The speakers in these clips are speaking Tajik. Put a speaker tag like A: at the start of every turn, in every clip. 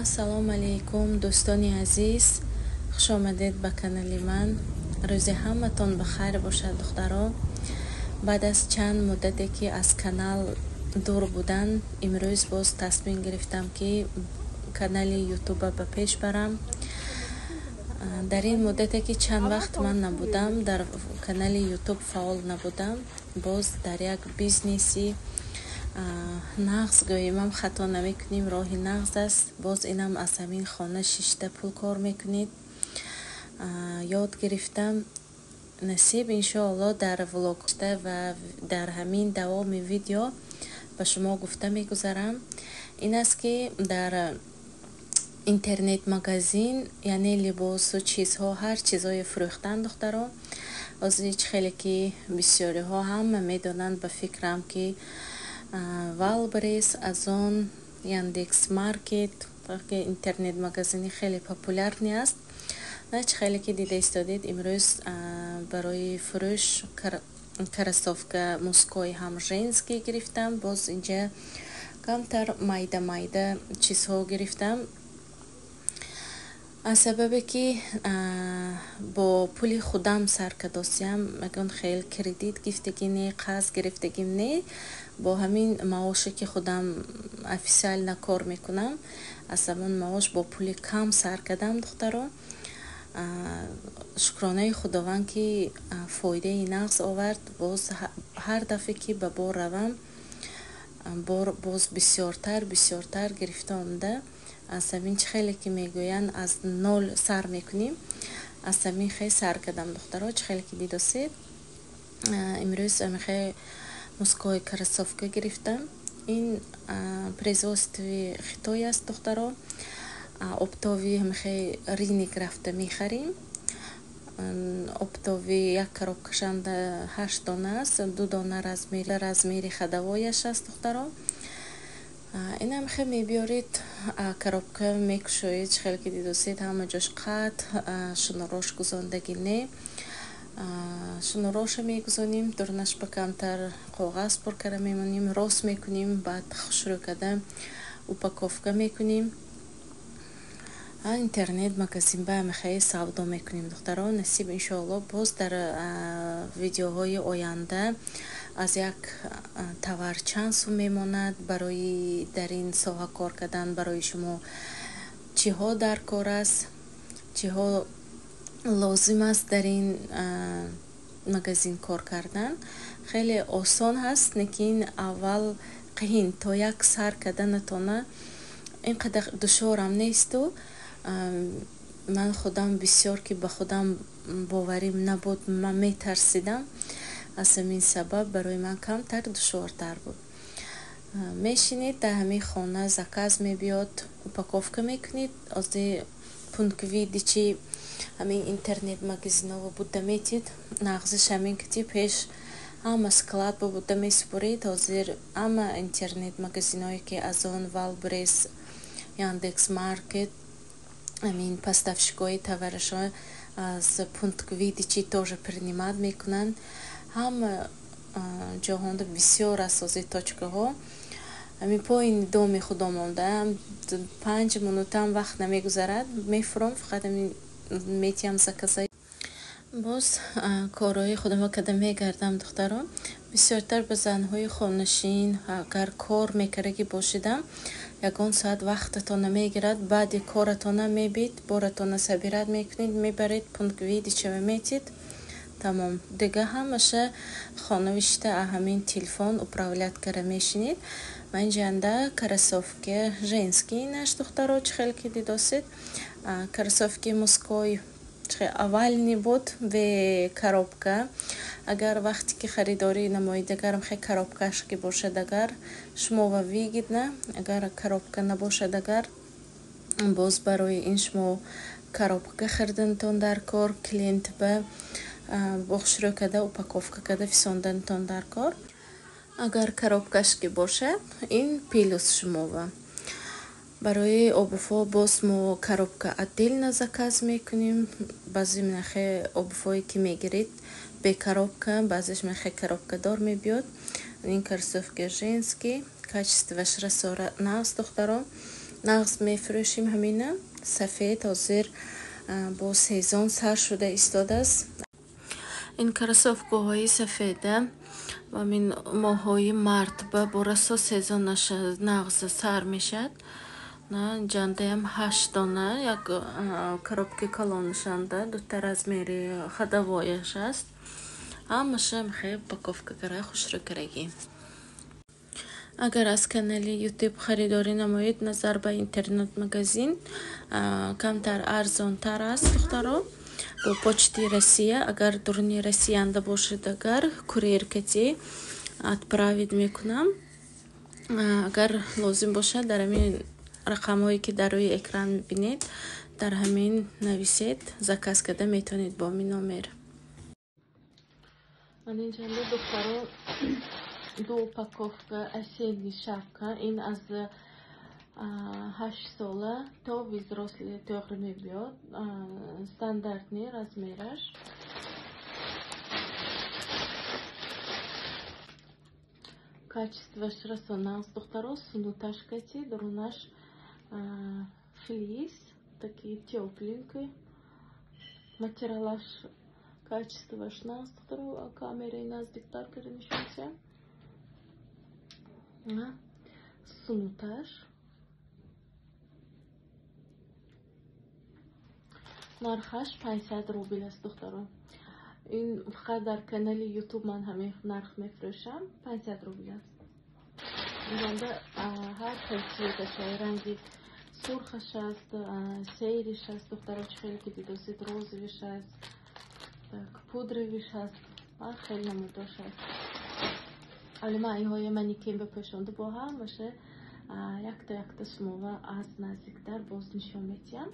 A: ассалому алайкум дӯстони азиз, хуш омадед ба канали ман. рӯзи ҳаматон бахайр бошад духтаро. баъд аз чанд муддате ки аз канал дур будан, имрӯз боз тасмим гирифтам ки канали ютуба ба пеш барам. дар ин муддате ки чанд вақт ман набудам, дар канали ютуб фаъол набудам, боз дар як бизнеси нағз гӯимам хато намекунем, роҳи нағз аст. боз инам аз ҳамин хона шишта пул кор мекунед. ёд гирифтам. насиб иншоалло дар влогта ва дар ҳамин давоми видео ба шумо гуфта мегузарам. ин аст ки дар интернет магазин, яъне либосу чизҳо, ҳар чизҳои фурӯхтан духтаро. озич хеле ки бисёриҳо ҳама медонанд, ба фикрам ки Валбрес, Озон, Яндекс Маркет интернет магазини хеле популярни аст. нач хеле ки дида истодед, имрӯз барои фурӯш кроссовка мужской ҳам женский гирифтам. боз инҷа камтар майда чизҳо гирифтам. аз сабабе ки бо пули худам сар кадосиям, ягон хел кредит гирифтагӣ не, қарз гирифтагим не. бо ҳамин маоше ки худам официально кор мекунам, аз ҳамон маош бо пули кам сар кардам духтаро. шукронаи худованд ки фоидаи нағз овард. боз ҳар дафъе ки ба бор равам, боз бисёртар гирифта омада. аз ҳамин чӣ хеле ки мегӯянд аз нол сар мекунем, аз ҳамин хел сар кардам духтаро. чӣ хеле ки дидосед, имрӯз амихе мужской кроссовка гирифтам. ин производствои Хитой аст духтаро. оптови ҳамихе риник рафта мехарем. оптови як коробкашам 8 дона аст, 2 дона размери ходовояш аст духтаро. ин ҳамихе мебиёред, коробка мекушоед. чӣ хеле ки дидосед, ҳама ҷош қат, шунурош гузондагӣ не. шунуроша мегузонем, дурнаш ба камтар коғаз пур карда мемонем, рост мекунем, баъд хушрӯ карда упаковка мекунем. интернет магазин ба ҳамихе савдо мекунем духтаро. насиб иншоалло боз дар видеоҳои оянда аз як товар чанд сум мемонад, барои дар ин соҳа кор кардан барои шумо чиҳо дар кор аст, чиҳо лозим аст дар ин магазин кор кардан. хеле осон ҳаст, лекин аввал қиин, то як сар карданатона инқадар душорам несту. ман худам бисёр ки ба худам боварим набуд, ман метарсидам. аз ҳамин сабаб барои ман камтар душвортар буд. мешинед дар ҳамин хона заказ мебиёд, упаковка мекунед. ози пунктвиди чи ҳамин интернет магазинҳо буда метид, нағзиш ҳамин ки пеш ҳама склад буда месупуред. ҳозир ҳама интернет магазинҳое ки Озон, Валбрес, Яндекс Маркет, ҳамин поставщикои товарашо аз пунктвиди чи тоже принимат мекунанд. ҳама ҷоҳонда бисёр асоси точкаҳо. ҳамин поин доми худо мондаам, 5 минутам вақт намегузарад, мефуром, фақат метиям заказа. боз корҳои худомо карда мегардам духтаро. бисёртар ба занҳои хонашин, агар кор мекардаги бошидам, ягон соат вақтатона мегирад. баъди коратона мебид, боратона сабират мекунед, мебаред пунктвиди чава метид, тамом. дига ҳамаша хонавишта ҳамин телефон управлят карда мешинед. ман ҷанда кроссовки женский наш духтаро. чӣ хеле ки дидосед, кроссовки мужской аввални буд ве коробка. агар вақте ки харидорӣ намоед, агар мехоҳед коробкаш ки бошад, агар шумо ва вигидна, агар коробка набошад, агар боз барои ин шумо коробка хирданатон дар кор, клиент ба бохшурӯ карда упаковка карда фисонданатон дар кор. агар коробкаш ки бошад, ин плюс шумова. барои обувҳо боз мо коробка отдельно заказ мекунем. баъзе минахе обувҳое ки мегиред бе коробка, баъзеш минахе коробкадор мебиёд. ин кроссовки женский, качестваш расора нағз духтаро. нағз мефурӯшем. ҳамина сафед ҳозир бо сезон сар шуда истодааст. ин кросовкаҳои сафеда ва мин моҳҳои март бо расо сезонаш нағз сар мешад. ҷандаям 8 дона як коробки калоншанда дута размери ходовояш аст. ҳамаша мехе упаковка кара хушрӯ караги. Агар аз канали YouTube харидорӣ намоед, назар ба интернет-магазин камтар арзонтар аст духтаро. Бо почти Россия, агар дурни Россиянда бошед, агар курьеркати отправить мекунам. Агар лозим бошад, дар ҳамин рақамҳое ки дар рӯи экран мебинед, дар ҳамин нависед, заказ карда метавонед бо ҳамин номер. Ман инҷанба духтаро 2 упаковка осенний шапка. Ин аз 8 сола то взрослые тоғри мебиёд. Стандартный размераш. Качестваш расонаас духтаро, сунуташкати, дурунаш флис, такие тепленькие. Материалаш качестваш нас духтаро, камерой наздиктар карданишонся. Сунуташ. Нархаш 500 рубл аст духтаро. ин фақат дар канали YouTube ман ҳамин нарх мефурӯшам. 500 рубл аст. инҷанда ҳар хел цветаш, ранги сурхаш аст, сейриш аст духтаро, чӣ хеле ки дидосед, розовиш аст, пудровиш аст, ҳар хел намудош аст. вале ман инҳои манекен бипӯшонда бо ҳамаша якта шумова аз наздиктар боз нишон медиҳам.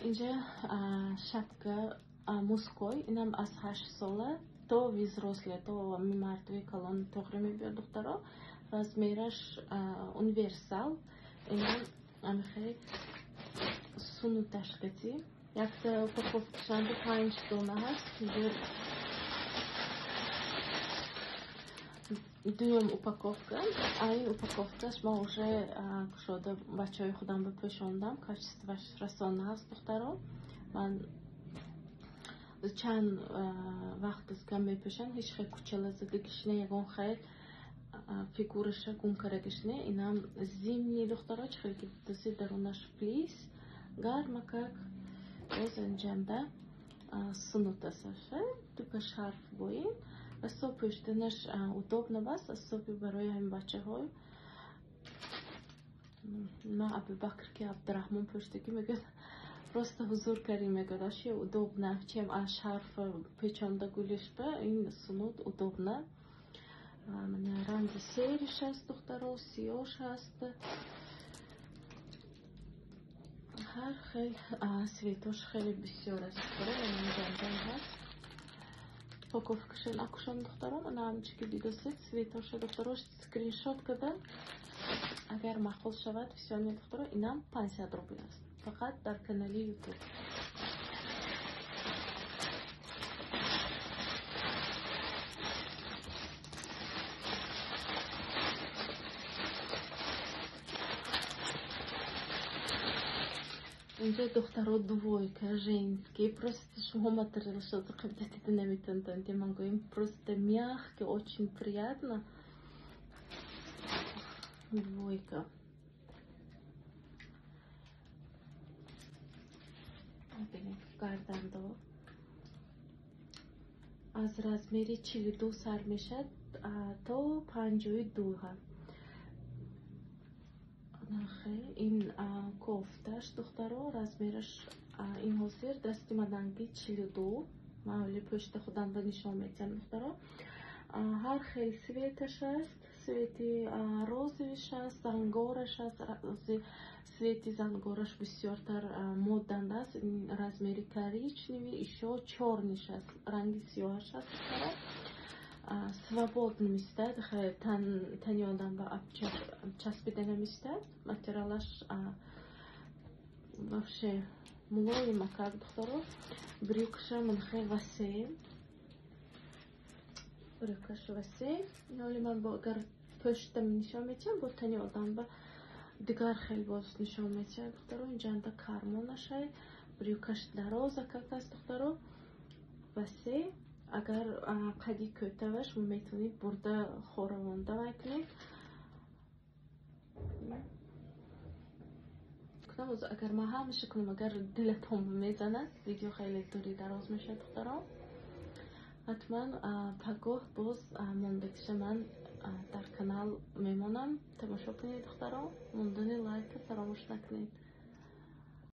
A: Инҷа шапка муской, инам аз 8 сола то взрослые, то мардои калон тоғри мебиёд духтаро. Размераш универсал. Инам амихе сунуташкати. Якта упаковкашанда 5 дона ҳаст. Дуюм упаковка. Ин упаковкаш ман уже кушода бачаҳои худам бипӯшондам. Качестваш расон аст духтаро. Ман чанд вақт аз кам мепӯшам. Ҳеҷ хел кучалазаги гишне, ягон хел фигураша гумкара гишне. Инам зимний духтаро, чӣ хел ки дидосед, дарунаш флис, гарма как боз инҷанда сунутасаша. Тука шарф бо ин. Расо пӯштанаш удобно баст, асоби барои ҳамин бачаҳо. Ман Абубакр ки Абдурахмон пӯштагӣ мегӯяд, просто ҳузур карим мегӯяд, аши удобно, чем шарф печонда гулишба, ин сунут удобно. Ранги сериш аст духтаро, сиёш аст. ҳар хел светош хеле бисёр аст духтаро. Инҷанда ҳаст. Упаковкаша накушам духтаро. Мана ҳамчи ки дидосед, светоша духтаро скриншот карда, агар маъқул шавад бисёр духтаро. Инам 500 рубл аст. Фақат дар канали YouTube. Инҷа духтаро двойка женский. Просто шумо материалшо дидида наметавонед. Ман гӯям просто мягкий, очень приятно. Двойка. Гардандор. Аз размери 42 сар мешад то 52. ин кофташ духтаро, размераш ин ҳозир дасти маданги 42. ман оли пӯшта худам ба нишон медиҳам духтаро. ҳар хел светаш аст. свети розовиш аст, зангораш аст. свети зангораш бисёртар моддан аст. размери коричневый, ишо чёрниш аст. ранги сиёҳаш аст духтаро. Свободно мистад, тани одам ба часпида намистад. Материалаш вообще мулоим кард духтаро. Брюкаша ман хеле васеъ. Брюкаш васеъ. Ҳоли ман бо агар пӯшта нишон метиҳам, бо тани одам ба дигар хеле боз нишон метиҳад духтаро. Инҷанда кармонашай. Брюкаш дароза как аст духтаро. Васеъ. Агар қади кӯтава шумо метавонед бурда хоравонда мекунед. Агар ман ҳамаша кунам, агар дилатон мезанад, видео хеле дури дароз мешавад духтарон. ҳатман пагоҳ боз монбекиша ман дар канал мемонам. Тамошо кунед духтарон. Мондани лайка фаромӯш накунед.